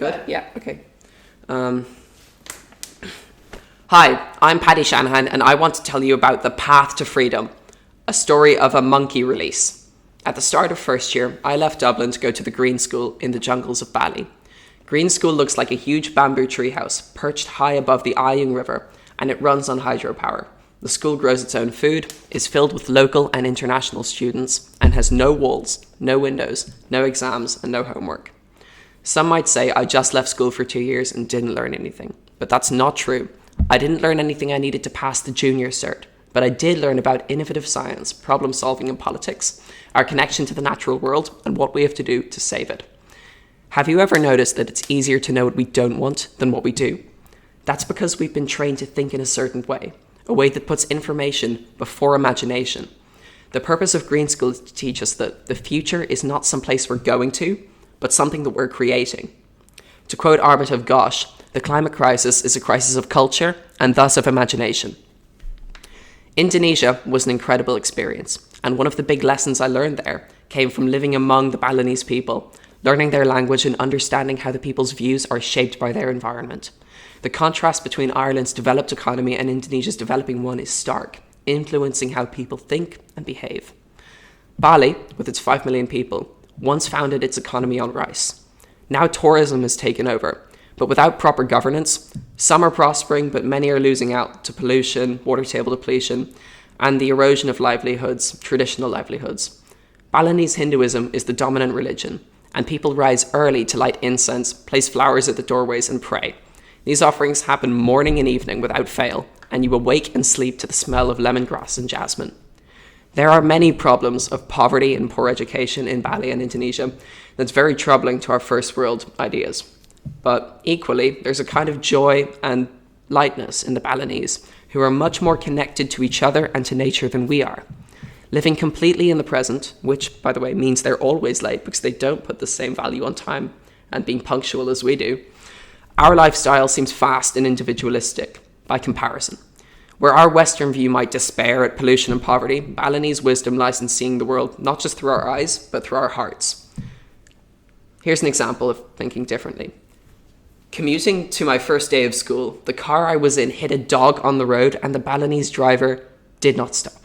Good? Yeah, okay. Hi, I'm Paddy Shanahan, and I want to tell you about The Path to Freedom, a story of a monkey release. At the start of first year, I left Dublin to go to the Green School in the jungles of Bali. Green School looks like a huge bamboo treehouse perched high above the Ayung River, and it runs on hydropower. The school grows its own food, is filled with local and international students, and has no walls, no windows, no exams, and no homework. Some might say I just left school for 2 years and didn't learn anything, but that's not true. I didn't learn anything I needed to pass the junior cert, but I did learn about innovative science, problem solving and politics, our connection to the natural world, and what we have to do to save it. Have you ever noticed that it's easier to know what we don't want than what we do? That's because we've been trained to think in a certain way, a way that puts information before imagination. The purpose of Green School is to teach us that the future is not some place we're going to, but something that we're creating. To quote Armitage Ghosh, the climate crisis is a crisis of culture and thus of imagination. Indonesia was an incredible experience, and one of the big lessons I learned there came from living among the Balinese people, learning their language and understanding how the people's views are shaped by their environment. The contrast between Ireland's developed economy and Indonesia's developing one is stark, influencing how people think and behave. Bali, with its 5 million people, once founded its economy on rice. Now tourism has taken over, but without proper governance, some are prospering, but many are losing out to pollution, water table depletion, and the erosion of livelihoods, traditional livelihoods. Balinese Hinduism is the dominant religion, and people rise early to light incense, place flowers at the doorways, and pray. These offerings happen morning and evening without fail, and you awake and sleep to the smell of lemongrass and jasmine. There are many problems of poverty and poor education in Bali and Indonesia that's very troubling to our first world ideas. But equally, there's a kind of joy and lightness in the Balinese, who are much more connected to each other and to nature than we are. Living completely in the present, which, by the way, means they're always late because they don't put the same value on time and being punctual as we do, our lifestyle seems fast and individualistic by comparison. Where our Western view might despair at pollution and poverty, Balinese wisdom lies in seeing the world not just through our eyes, but through our hearts. Here's an example of thinking differently. Commuting to my first day of school, the car I was in hit a dog on the road and the Balinese driver did not stop.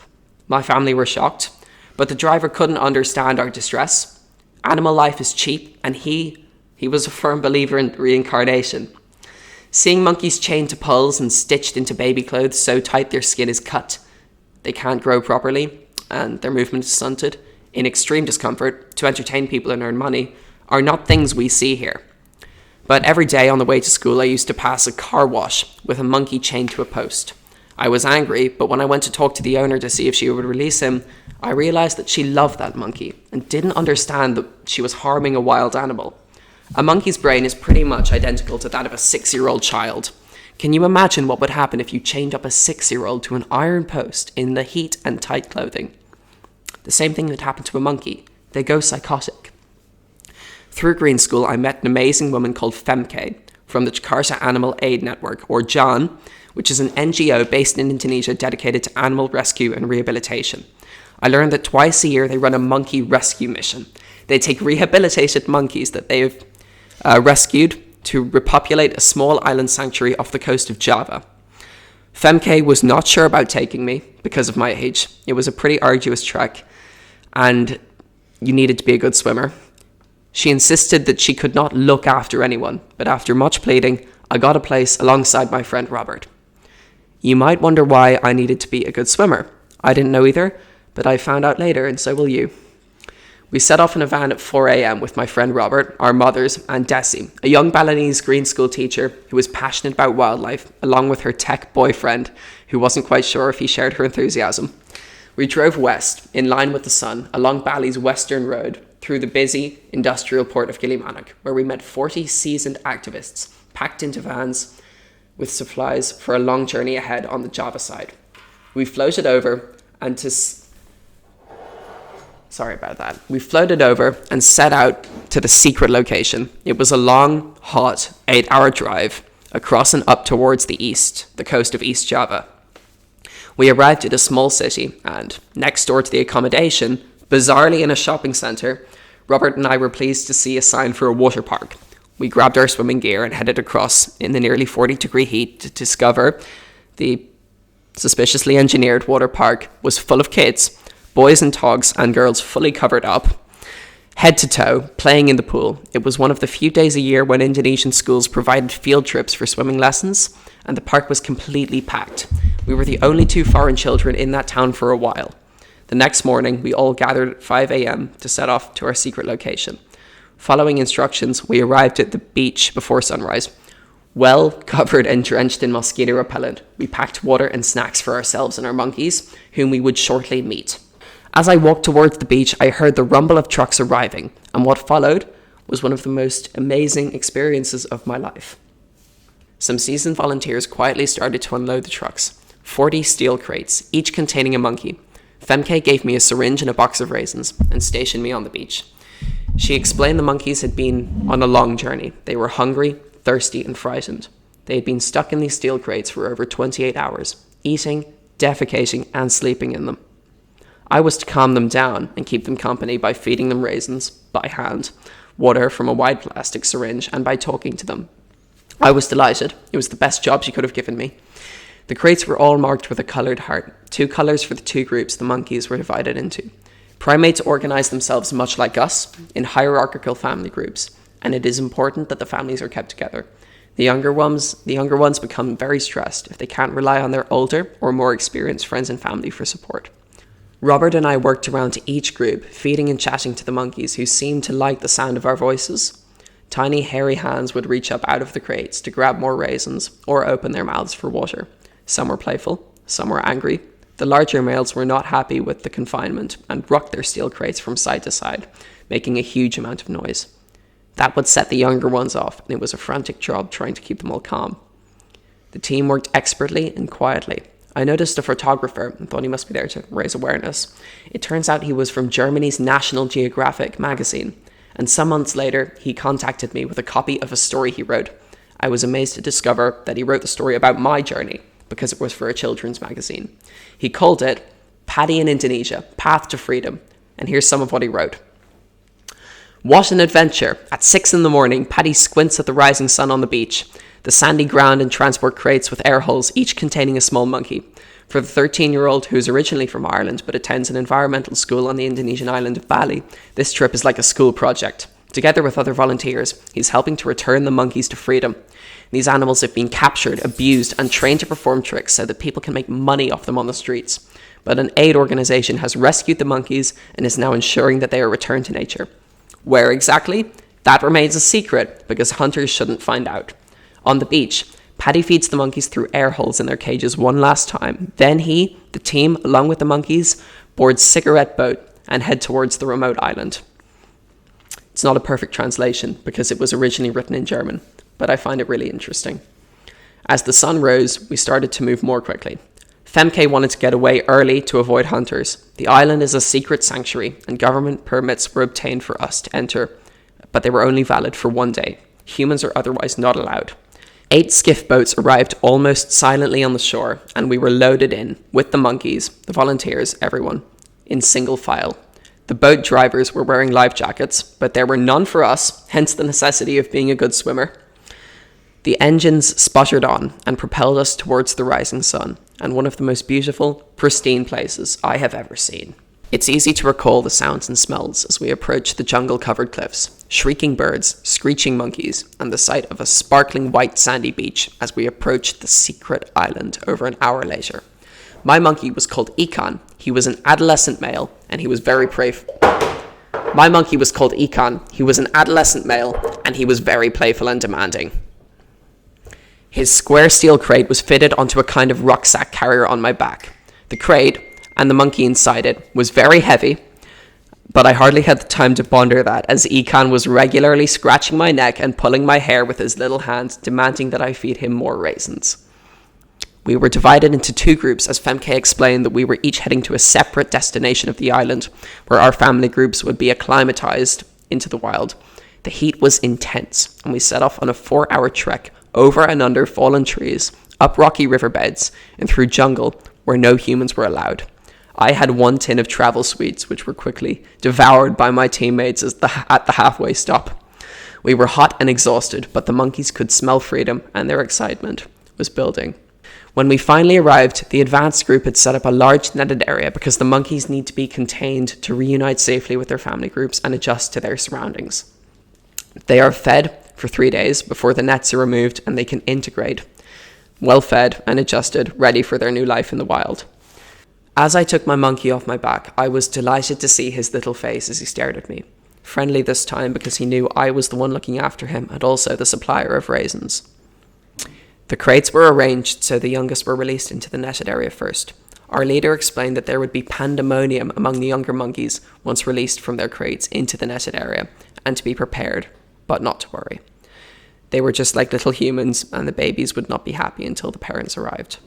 My family were shocked, but the driver couldn't understand our distress. Animal life is cheap, and he was a firm believer in reincarnation. Seeing monkeys chained to poles and stitched into baby clothes so tight their skin is cut, they can't grow properly, and their movement is stunted, in extreme discomfort, to entertain people and earn money, are not things we see here. But every day on the way to school, I used to pass a car wash with a monkey chained to a post. I was angry, but when I went to talk to the owner to see if she would release him, I realized that she loved that monkey and didn't understand that she was harming a wild animal. A monkey's brain is pretty much identical to that of a 6-year-old child. Can you imagine what would happen if you chained up a 6-year-old to an iron post in the heat and tight clothing? The same thing would happen to a monkey. They go psychotic. Through Green School, I met an amazing woman called Femke from the Jakarta Animal Aid Network, or JAN, which is an NGO based in Indonesia dedicated to animal rescue and rehabilitation. I learned that twice a year they run a monkey rescue mission. They take rehabilitated monkeys that they have rescued to repopulate a small island sanctuary off the coast of Java. Femke was not sure about taking me because of my age. It was a pretty arduous trek, and you needed to be a good swimmer. She insisted that she could not look after anyone, but after much pleading, I got a place alongside my friend Robert. You might wonder why I needed to be a good swimmer. I didn't know either, but I found out later, and so will you. We set off in a van at 4 a.m. with my friend Robert, our mothers, and Desi, a young Balinese Green School teacher who was passionate about wildlife, along with her tech boyfriend, who wasn't quite sure if he shared her enthusiasm. We drove west, in line with the sun, along Bali's western road, through the busy industrial port of Gilimanuk, where we met 40 seasoned activists, packed into vans with supplies for a long journey ahead on the Java side. We floated over and set out to the secret location. It was a long, hot, 8-hour drive across and up towards the east, the coast of East Java. We arrived at a small city, and next door to the accommodation, bizarrely in a shopping centre, Robert and I were pleased to see a sign for a water park. We grabbed our swimming gear and headed across in the nearly 40-degree heat to discover the suspiciously engineered water park was full of kids, boys and togs and girls fully covered up, head to toe, playing in the pool. It was one of the few days a year when Indonesian schools provided field trips for swimming lessons, and the park was completely packed. We were the only two foreign children in that town for a while. The next morning, we all gathered at 5 a.m. to set off to our secret location. Following instructions, we arrived at the beach before sunrise. Well covered and drenched in mosquito repellent, we packed water and snacks for ourselves and our monkeys, whom we would shortly meet. As I walked towards the beach, I heard the rumble of trucks arriving, and what followed was one of the most amazing experiences of my life. Some seasoned volunteers quietly started to unload the trucks. 40 steel crates, each containing a monkey. Femke gave me a syringe and a box of raisins and stationed me on the beach. She explained the monkeys had been on a long journey. They were hungry, thirsty, and frightened. They had been stuck in these steel crates for over 28 hours, eating, defecating, and sleeping in them. I was to calm them down and keep them company by feeding them raisins, by hand, water from a wide plastic syringe, and by talking to them. I was delighted. It was the best job she could have given me. The crates were all marked with a coloured heart, 2 colours for the 2 groups the monkeys were divided into. Primates organise themselves much like us, in hierarchical family groups, and it is important that the families are kept together. The younger ones become very stressed if they can't rely on their older or more experienced friends and family for support. Robert and I worked around to each group, feeding and chatting to the monkeys who seemed to like the sound of our voices. Tiny hairy hands would reach up out of the crates to grab more raisins or open their mouths for water. Some were playful, some were angry. The larger males were not happy with the confinement and rocked their steel crates from side to side, making a huge amount of noise. That would set the younger ones off, and it was a frantic job trying to keep them all calm. The team worked expertly and quietly. I noticed a photographer and thought he must be there to raise awareness. It turns out he was from Germany's National Geographic magazine, and some months later, he contacted me with a copy of a story he wrote. I was amazed to discover that he wrote the story about my journey, because it was for a children's magazine. He called it Paddy in Indonesia, Path to Freedom, and here's some of what he wrote. What an adventure! At 6 a.m, Paddy squints at the rising sun on the beach, the sandy ground and transport crates with air holes, each containing a small monkey. For the 13-year-old who is originally from Ireland but attends an environmental school on the Indonesian island of Bali, this trip is like a school project. Together with other volunteers, he's helping to return the monkeys to freedom. These animals have been captured, abused, and trained to perform tricks so that people can make money off them on the streets. But an aid organization has rescued the monkeys and is now ensuring that they are returned to nature. Where exactly? That remains a secret because hunters shouldn't find out. On the beach, Paddy feeds the monkeys through air holes in their cages one last time. Then he, the team, along with the monkeys, board cigarette boat and head towards the remote island. It's not a perfect translation because it was originally written in German, but I find it really interesting. As the sun rose, we started to move more quickly. Femke wanted to get away early to avoid hunters. The island is a secret sanctuary, and government permits were obtained for us to enter, but they were only valid for 1 day. Humans are otherwise not allowed. 8 skiff boats arrived almost silently on the shore, and we were loaded in, with the monkeys, the volunteers, everyone, in single file. The boat drivers were wearing life jackets, but there were none for us, hence the necessity of being a good swimmer. The engines sputtered on and propelled us towards the rising sun, and one of the most beautiful, pristine places I have ever seen. It's easy to recall the sounds and smells as we approach the jungle-covered cliffs, shrieking birds, screeching monkeys, and the sight of a sparkling white sandy beach as we approached the secret island over an hour later. My monkey was called Ikan. He was an adolescent male, and he was very playful. My monkey was called Ikan. He was an adolescent male, and he was very playful and demanding. His square steel crate was fitted onto a kind of rucksack carrier on my back. The crate, and the monkey inside it, was very heavy, but I hardly had the time to ponder that, as Ikan was regularly scratching my neck and pulling my hair with his little hands, demanding that I feed him more raisins. We were divided into 2 groups, as Femke explained that we were each heading to a separate destination of the island, where our family groups would be acclimatized into the wild. The heat was intense, and we set off on a 4-hour trek over and under fallen trees, up rocky riverbeds, and through jungle where no humans were allowed. I had 1 tin of travel sweets, which were quickly devoured by my teammates at the halfway stop. We were hot and exhausted, but the monkeys could smell freedom, and their excitement was building. When we finally arrived, the advanced group had set up a large netted area because the monkeys need to be contained to reunite safely with their family groups and adjust to their surroundings. They are fed for 3 days before the nets are removed, and they can integrate, well fed and adjusted, ready for their new life in the wild. As I took my monkey off my back, I was delighted to see his little face as he stared at me. Friendly this time because he knew I was the one looking after him and also the supplier of raisins. The crates were arranged so the youngest were released into the netted area first. Our leader explained that there would be pandemonium among the younger monkeys once released from their crates into the netted area, and to be prepared, but not to worry. They were just like little humans, and the babies would not be happy until the parents arrived.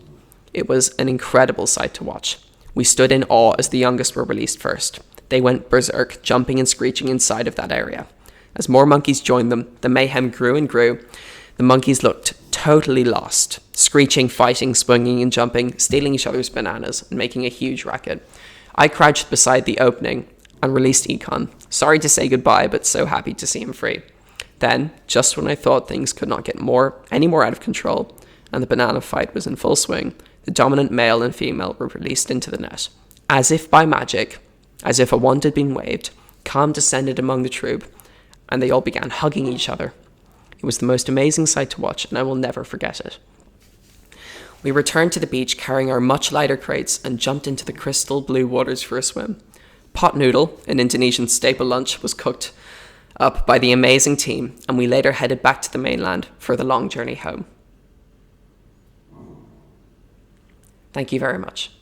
It was an incredible sight to watch. We stood in awe as the youngest were released first. They went berserk, jumping and screeching inside of that area. As more monkeys joined them, the mayhem grew and grew. The monkeys looked totally lost, screeching, fighting, swinging and jumping, stealing each other's bananas, and making a huge racket. I crouched beside the opening and released Econ. Sorry to say goodbye, but so happy to see him free. Then, just when I thought things could not get any more out of control, and the banana fight was in full swing, the dominant male and female were released into the net. As if by magic, as if a wand had been waved, calm descended among the troop, and they all began hugging each other. It was the most amazing sight to watch, and I will never forget it. We returned to the beach carrying our much lighter crates and jumped into the crystal blue waters for a swim. Pot noodle, an Indonesian staple lunch, was cooked up by the amazing team, and we later headed back to the mainland for the long journey home. Thank you very much.